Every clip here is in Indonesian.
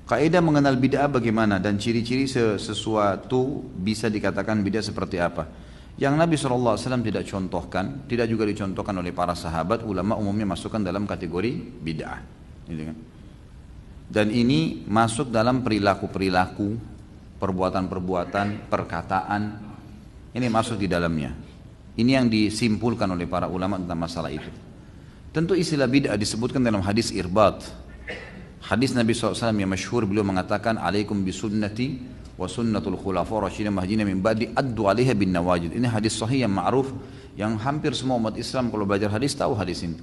Kaidah mengenal bid'ah bagaimana dan ciri-ciri sesuatu bisa dikatakan bid'ah seperti apa. Yang Nabi SAW tidak contohkan, tidak juga dicontohkan oleh para sahabat, ulama umumnya masukkan dalam kategori bid'ah. Gitu kan? Dan ini masuk dalam perilaku-perilaku, perbuatan-perbuatan, perkataan, ini masuk di dalamnya. Ini yang disimpulkan oleh para ulama tentang masalah itu. Tentu istilah bid'ah disebutkan dalam hadis Irbat. Hadis Nabi SAW yang masyhur, beliau mengatakan, alaikum bisunnati wa sunnatul khulafa rasyidin mahdiyina min ba'di addu alaiha bin nawajid. Ini hadis sahih yang ma'ruf, yang hampir semua umat Islam kalau belajar hadis tahu hadis ini.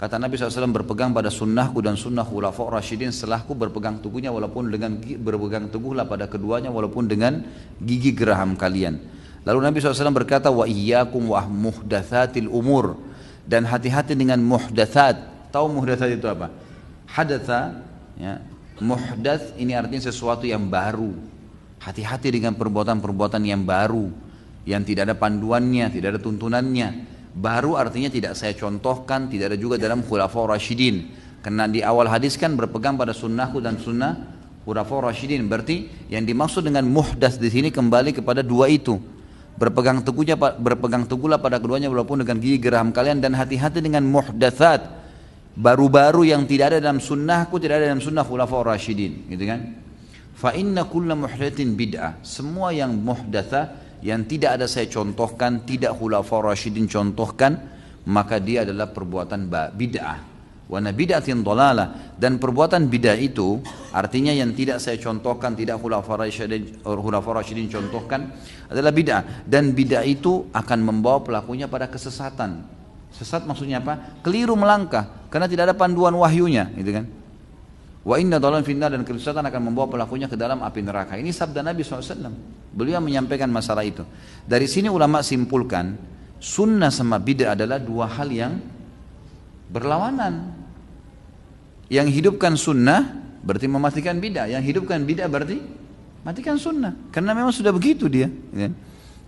Kata Nabi SAW, berpegang pada sunnahku dan sunnah khulafa rasyidin setelahku, berpegang teguhnya walaupun dengan berpegang teguhlah pada keduanya walaupun dengan gigi geraham kalian. Lalu Nabi SAW berkata, wa iyyakum wa muhdatsatil umur, dan hati-hati dengan muhdatsat. Tahu muhdatsat itu apa? Hadatsa, ya, muhdats ini artinya sesuatu yang baru. Hati-hati dengan perbuatan-perbuatan yang baru, yang tidak ada panduannya, tidak ada tuntunannya. Baru artinya tidak saya contohkan, tidak ada juga dalam khulafaur rasyidin. Karena di awal hadis kan berpegang pada sunnahku dan sunnah khulafaur rasyidin. Berarti yang dimaksud dengan muhdats di sini kembali kepada dua itu. Berpegang teguhlah pada keduanya walaupun dengan gigi geraham kalian, dan hati-hati dengan muhdatsat, baru-baru yang tidak ada dalam sunnahku, tidak ada dalam sunnah khulafaur rasyidin, gitu kan? Fa inna kulla muhdatsin bid'ah, semua yang muhdatsa, yang tidak ada saya contohkan, tidak khulafaur rasyidin contohkan, maka dia adalah perbuatan bid'ah. Wa bid'atin dhalalah, dan perbuatan bid'ah itu artinya yang tidak saya contohkan, tidak khulafaur rasyidin contohkan, adalah bid'ah. Dan bid'ah itu akan membawa pelakunya pada kesesatan. Sesat maksudnya apa? Keliru melangkah, karena tidak ada panduan wahyunya, gitu kan? Wa inna dhalalan finnar, dan kesesatan akan membawa pelakunya ke dalam api neraka. Ini sabda Nabi SAW. Beliau menyampaikan masalah itu. Dari sini ulama simpulkan, sunnah sama bid'ah adalah dua hal yang berlawanan. Yang hidupkan sunnah berarti mematikan bid'ah, yang hidupkan bid'ah berarti matikan sunnah, karena memang sudah begitu dia, gitu kan?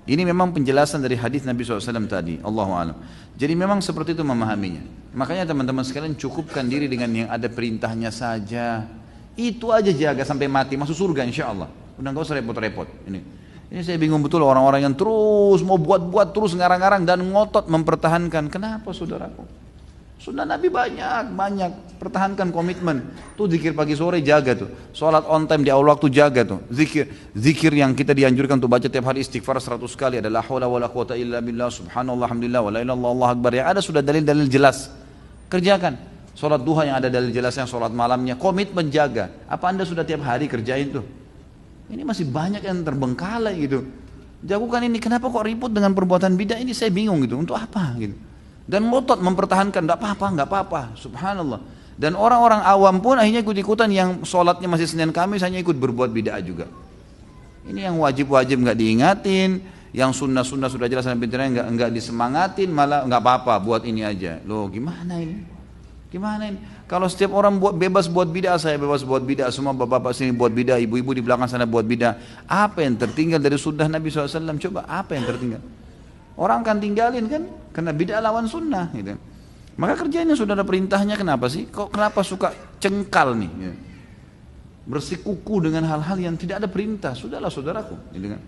Ini memang penjelasan dari hadis Nabi SAW tadi. Allahu a'lam. Jadi memang seperti itu memahaminya. Makanya teman-teman sekalian, cukupkan diri dengan yang ada perintahnya saja. Itu aja jaga sampai mati, masuk surga insya Allah. Udah gak usah repot-repot. Ini saya bingung betul orang-orang yang terus mau buat-buat, terus ngarang-ngarang dan ngotot mempertahankan. Kenapa saudaraku? Sunnah Nabi banyak, pertahankan komitmen. Tuh zikir pagi sore jaga tuh. Sholat on time di awal waktu jaga tuh. Zikir yang kita dianjurkan untuk baca tiap hari istighfar 100 kali adalah la haula wala quwata illa billah, subhanallah, alhamdulillah, wala ilaha illallah, Allahu akbar. Ya ada sudah dalil-dalil jelas. Kerjakan. Sholat duha yang ada dalil jelasnya, sholat malamnya, komitmen jaga. Apa Anda sudah tiap hari kerjain tuh? Ini masih banyak yang terbengkalai gitu. Jagokan ini, kenapa kok ribut dengan perbuatan bidah ini? Saya bingung gitu. Untuk apa gitu? Dan ngotot mempertahankan, enggak apa-apa, subhanallah. Dan orang-orang awam pun akhirnya ikut-ikutan, yang sholatnya masih Senin Kamis hanya ikut berbuat bid'ah juga. Ini yang wajib-wajib enggak diingatin, yang sunnah-sunnah sudah jelas dan pintarnya enggak disemangatin, malah enggak apa-apa, buat ini aja. Loh, gimana ini? Gimana ini? Kalau setiap orang bebas buat bid'ah, saya bebas buat bid'ah, semua bapak-bapak sini buat bid'ah, ibu-ibu di belakang sana buat bid'ah. Apa yang tertinggal dari sunnah Nabi SAW? Coba, apa yang tertinggal? Orang akan tinggalin kan, karena bid'ah lawan sunnah gitu. Maka kerjanya sudah ada perintahnya, kenapa sih? Kenapa suka cengkal nih gitu? Bersikuku dengan hal-hal yang tidak ada perintah? Sudahlah saudaraku gitu kan.